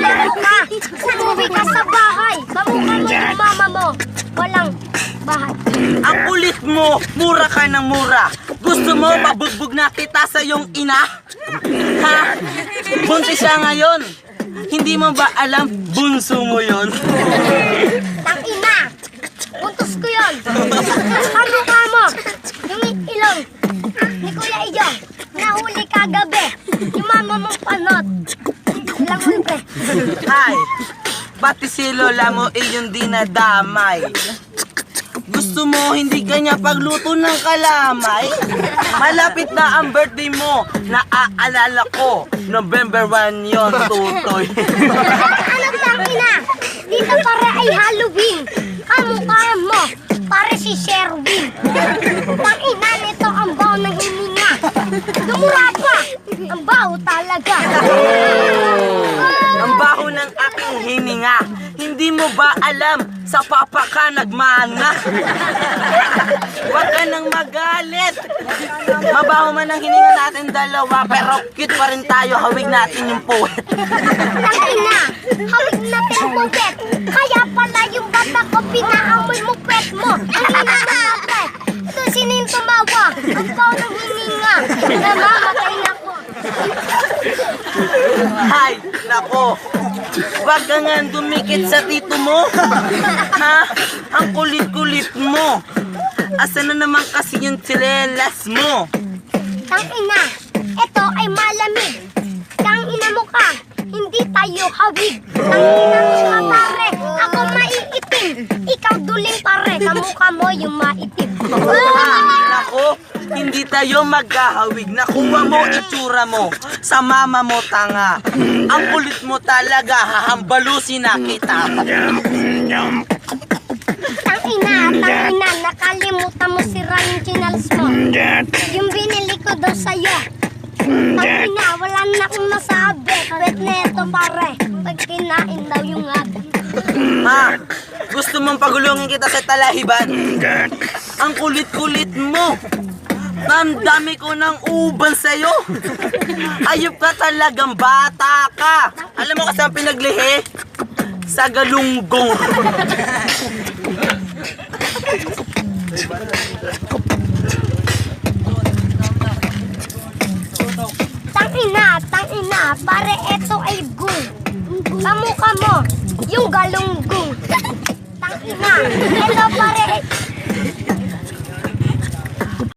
Maglaro ka. Umuwi ka sa bahay. Kamukha mo yung mama mo. Walang bahay. Ang kulit mo, mura ka ng mura. Gusto mo mabugbog na kita sa iyong ina? Ha? Buntis siya ngayon. Hindi mo ba alam bunso mo yon? Tang ina! Buntos ko yun! Kamukha mo! Yung ilong ni Kuya Iyong, nahuli kagabi. Yung mama mong panot. Ilang ulpe. Ay, pati si lola mo iyong dinadamay. Gusto mo hindi kanya pagluto ng kalamay? Malapit na ang birthday mo. Naaalala ko, November 1 yon, tutoy. Ano tang ina? Dito pare ay Halloween. Kamukha mo, pare si Sherwin. Tang ina, nito ang baho ng hininga. Dumura pa! Ang baho talaga. Ang baho ng aking hininga. Hindi mo ba alam sa papa ka nagmana? Huwag ka nang magalit. Mabaho man ang hininga natin dalawa, pero cute pa rin tayo. Hawig natin yung puwet. Tangina, hawig natin ang puwet. Kaya pala yung bata ko, pinaamoy mo puwet mo. Ang ina mo pare. Ito sino yung tumawa? Ang baho ng hininga. Namamatay na ko. Ay, nako. Huwag ka nga dumikit sa tito mo. Ha? Ang kulit-kulit mo. Asa na naman kasi yung tsinelas mo? Tangina, ito ay malamig. Tangina mo ka, hindi tayo hawig. Tangina mo ka pare, ako maiitim. Ikaw duling pare, kamukha mo yung maitim. Nako, hindi tayo magkahawig. Nakuha mo itsura mo sa mama mo tanga. Ang kulit mo talaga, hahambalusin na kita. Tangina, nakalimutan mo si Ryan Chinals mo. Yung binili ko daw sa'yo. Tangina, wala na akong masabi. Wait na ito pare, pag kinain daw yung abi. Ha? Gusto mong pagulungin kita sa talahiban? Ang kulit-kulit mo. Ang dami ko ng uban sa'yo. Ayop ka talagang bata ka. Alam mo kasi ang pinaglihi? Sa galunggong. Tangina, pare eto ay gung. Kamukha mo, yung galunggong. Tangina, eto pare